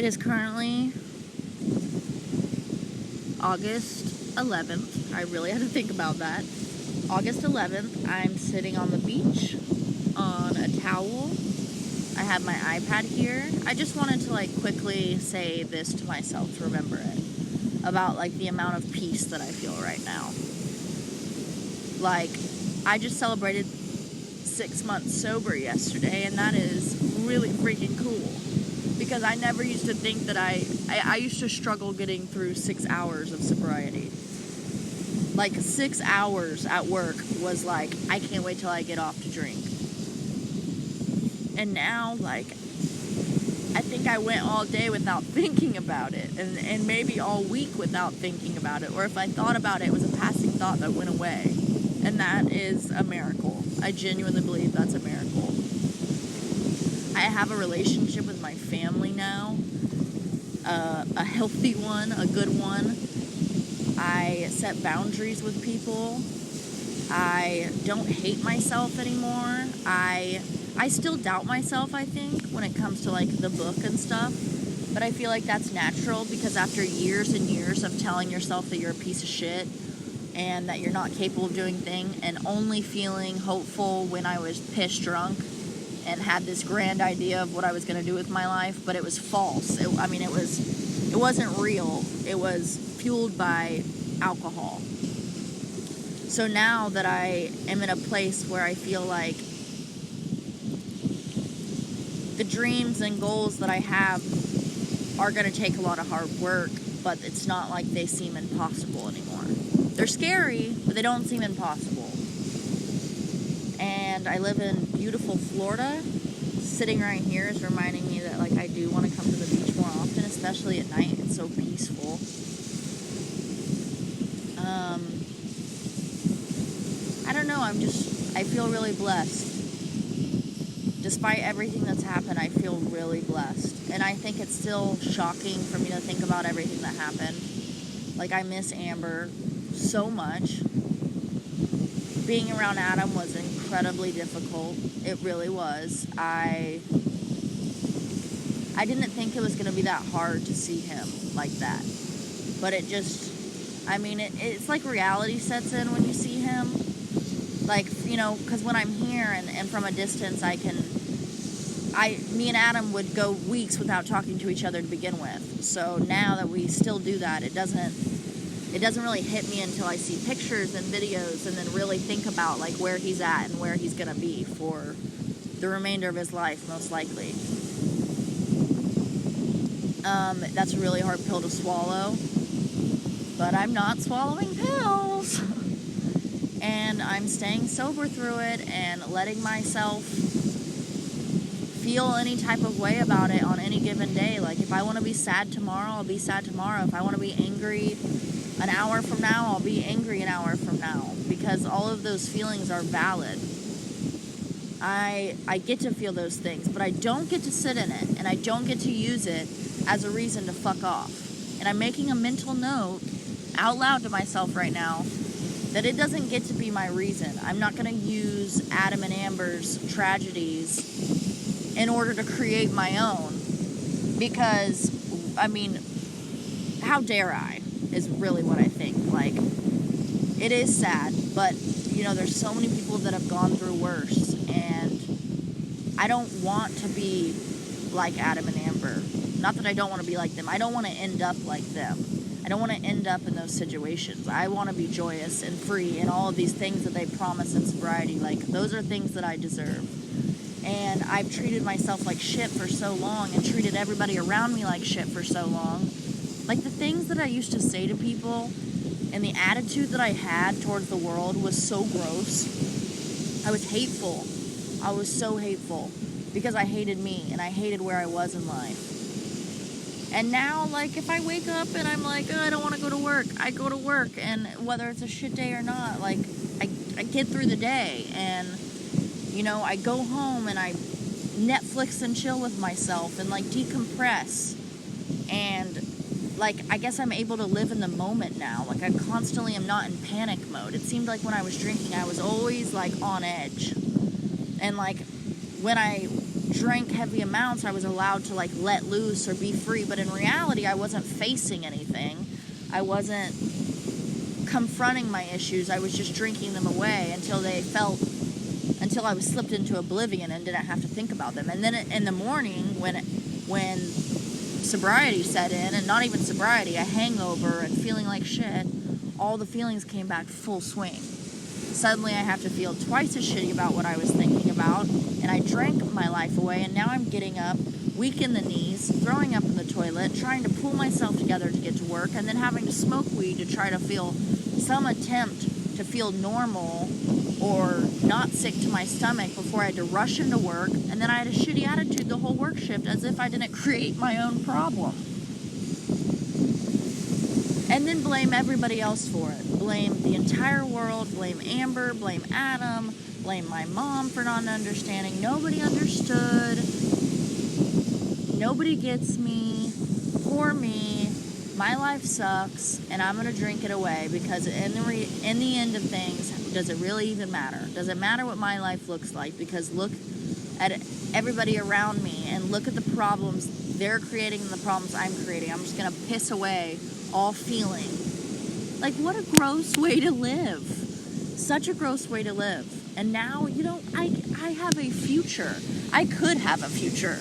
It is currently August 11th. I really had to think about that. August 11th, I'm sitting on the beach on a towel. I have my iPad here. I just wanted to quickly say this to myself to remember it. About the amount of peace that I feel right now. I just celebrated 6 months sober yesterday, and that is really freaking cool. Because I never used to think that I used to struggle getting through 6 hours of sobriety. 6 hours at work was I can't wait till I get off to drink. And now, I think I went all day without thinking about it, and maybe all week without thinking about it, or if I thought about it, it was a passing thought that went away. And that is a miracle. I genuinely believe that's a miracle. I have a relationship with my family now, a healthy one, a good one. I set boundaries with people. I don't hate myself anymore. I still doubt myself, I think, when it comes to the book and stuff. But I feel like that's natural because after years and years of telling yourself that you're a piece of shit and that you're not capable of doing things, and only feeling hopeful when I was piss drunk and had this grand idea of what I was going to do with my life, but it was false. It wasn't real. It was fueled by alcohol. So now that I am in a place where I feel like the dreams and goals that I have are going to take a lot of hard work, but it's not like they seem impossible anymore. They're scary, but they don't seem impossible. And I live in beautiful Florida. Sitting right here is reminding me that I do want to come to the beach more often, especially at night. It's so peaceful. I don't know, I feel really blessed. Despite everything that's happened, I feel really blessed. And I think it's still shocking for me to think about everything that happened. I miss Amber so much. Being around Adam was incredibly difficult. It really was. I didn't think it was going to be that hard to see him like that. But it just, it's like reality sets in when you see him. Because when I'm here and from a distance, me and Adam would go weeks without talking to each other to begin with. So now that we still do that, it doesn't really hit me until I see pictures and videos and then really think about where he's at and where he's going to be for the remainder of his life, most likely. That's a really hard pill to swallow, but I'm not swallowing pills. And I'm staying sober through it and letting myself feel any type of way about it on any given day. If I want to be sad tomorrow, I'll be sad tomorrow. If I want to be angry an hour from now, I'll be angry an hour from now. Because all of those feelings are valid. I get to feel those things, but I don't get to sit in it. And I don't get to use it as a reason to fuck off. And I'm making a mental note out loud to myself right now that it doesn't get to be my reason. I'm not going to use Adam and Amber's tragedies in order to create my own. Because, how dare I, is really what I think. It is sad, but, there's so many people that have gone through worse. And I don't want to be like Adam and Amber. Not that I don't want to be like them. I don't want to end up like them. I don't want to end up in those situations. I want to be joyous and free and all of these things that they promise in sobriety. Those are things that I deserve. And I've treated myself like shit for so long and treated everybody around me like shit for so long. The things that I used to say to people and the attitude that I had towards the world was so gross. I was hateful. I was so hateful because I hated me and I hated where I was in life. And now, if I wake up and I'm I don't want to go to work, I go to work, and whether it's a shit day or not, I get through the day, and, I go home and I Netflix and chill with myself and, decompress, and, I guess I'm able to live in the moment now. I constantly am not in panic mode. It seemed like when I was drinking, I was always, on edge, and, when I drank heavy amounts, I was allowed to like let loose or be free. But in reality, I wasn't facing anything. I wasn't confronting my issues. I was just drinking them away until I was slipped into oblivion and didn't have to think about them. And then in the morning, when sobriety set in, and not even sobriety, a hangover and feeling like shit, all the feelings came back full swing. Suddenly I have to feel twice as shitty about what I was thinking about, and I drank my life away, and now I'm getting up, weak in the knees, throwing up in the toilet, trying to pull myself together to get to work, and then having to smoke weed to try to feel some attempt to feel normal or not sick to my stomach before I had to rush into work, and then I had a shitty attitude the whole work shift as if I didn't create my own problem. And then blame everybody else for it. Blame the entire world, blame Amber, blame Adam, blame my mom for not understanding. Nobody understood. Nobody gets me. Poor me. My life sucks, and I'm going to drink it away because in the end of things, does it really even matter? Does it matter what my life looks like? Because look at everybody around me and look at the problems they're creating and the problems I'm creating. I'm just going to piss away all feeling. Like, what a gross way to live. Such a gross way to live. And now, I have a future. I could have a future.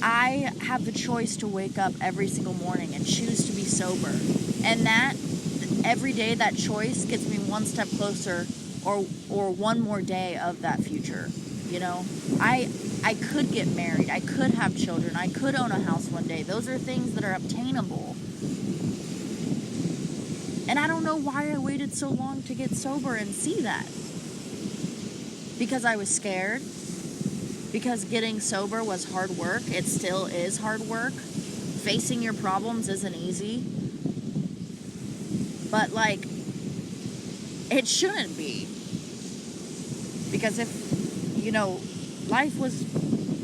I have the choice to wake up every single morning and choose to be sober. And that, every day, that choice gets me one step closer or one more day of that future. I could get married. I could have children. I could own a house one day. Those are things that are obtainable. And I don't know why I waited so long to get sober and see that. Because I was scared. Because getting sober was hard work. It still is hard work. Facing your problems isn't easy. But, it shouldn't be. Because if, life was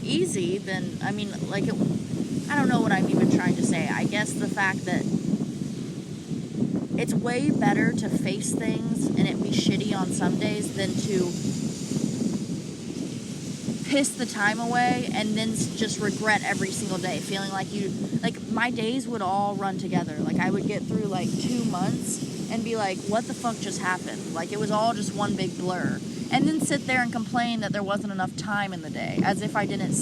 easy, then, I don't know what I'm even trying to say. I guess the fact that it's way better to face things and it be shitty on some days than to piss the time away and then just regret every single day, feeling like my days would all run together. I would get through 2 months and be like, what the fuck just happened? It was all just one big blur. And then sit there and complain that there wasn't enough time in the day, as if I didn't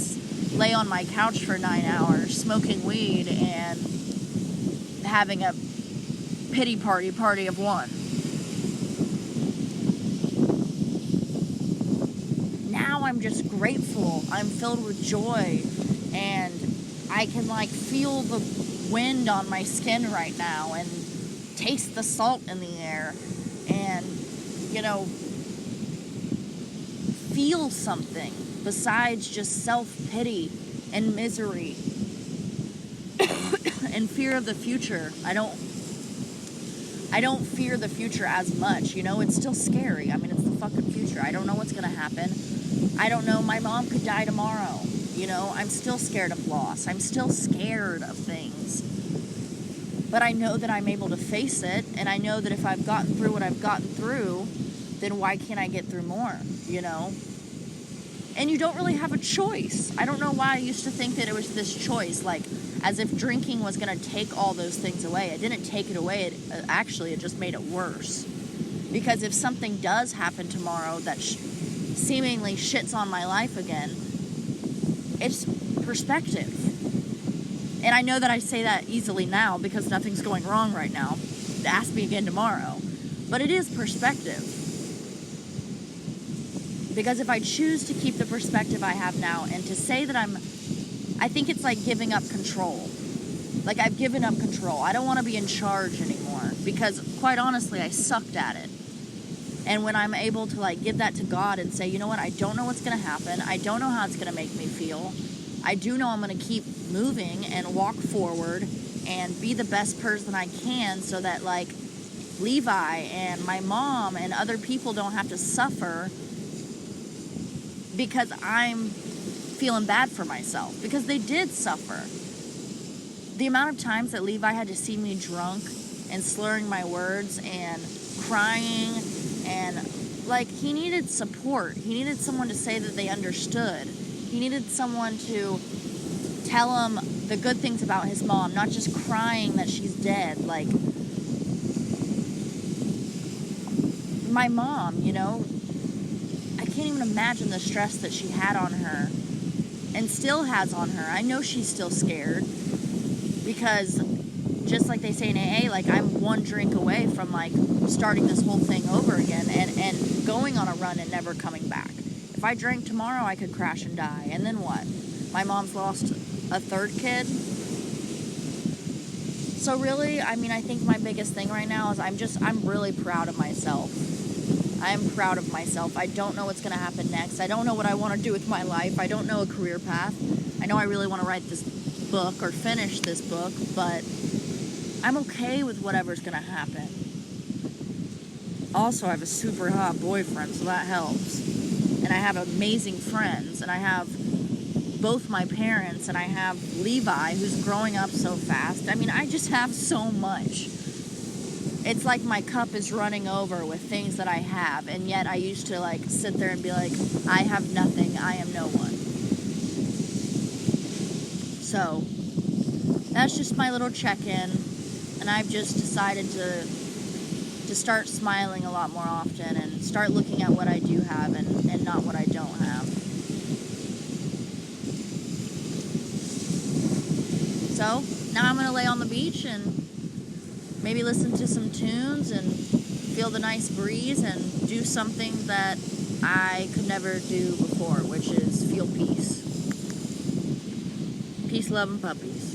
lay on my couch for 9 hours smoking weed and having a pity party of one. Now I'm just grateful. I'm filled with joy, and I can feel the wind on my skin right now and taste the salt in the air and feel something besides just self-pity and misery and fear of the future. I don't fear the future as much. It's still scary. It's the fucking future. I don't know what's gonna happen. I don't know. My mom could die tomorrow. I'm still scared of loss. I'm still scared of things. But I know that I'm able to face it, and I know that if I've gotten through what I've gotten through, then why can't I get through more, And you don't really have a choice. I don't know why I used to think that it was this choice, as if drinking was going to take all those things away. It didn't take it away. It just made it worse. Because if something does happen tomorrow that seemingly shits on my life again, it's perspective. And I know that I say that easily now because nothing's going wrong right now. Ask me again tomorrow. But it is perspective. Because if I choose to keep the perspective I have now and to say that I think it's like giving up control. I've given up control. I don't want to be in charge anymore because, quite honestly, I sucked at it. And when I'm able to give that to God and say, you know what, I don't know what's going to happen. I don't know how it's going to make me feel. I do know I'm going to keep moving and walk forward and be the best person I can so that Levi and my mom and other people don't have to suffer because I'm feeling bad for myself, because they did suffer. The amount of times that Levi had to see me drunk and slurring my words and crying and Like, he needed support. He needed someone to say that they understood. He needed someone to tell him the good things about his mom, not just crying that she's dead. Like, my mom, you know, I can't even imagine the stress that she had on her and still has on her. I know she's still scared because, just like they say in AA, like, I'm one drink away from, like, starting this whole thing over again and going on a run and never coming back. If I drank tomorrow, I could crash and die. And then what? My mom's lost a third kid. So really, I mean, I think my biggest thing right now is I'm really proud of myself. I am proud of myself. I don't know what's going to happen next. I don't know what I want to do with my life. I don't know a career path. I know I really want to write this book or finish this book, but I'm okay with whatever's going to happen. Also, I have a super hot boyfriend, so that helps. And I have amazing friends, and I have both my parents, and I have Levi, who's growing up so fast. I mean, I just have so much. It's like my cup is running over with things that I have, and yet I used to, like, sit there and be like, I have nothing, I am no one. So, that's just my little check-in, and I've just decided to start smiling a lot more often and start looking at what I do have and not what I don't have. So, now I'm going to lay on the beach and maybe listen to some tunes and feel the nice breeze and do something that I could never do before, which is feel peace. Peace, love, and puppies.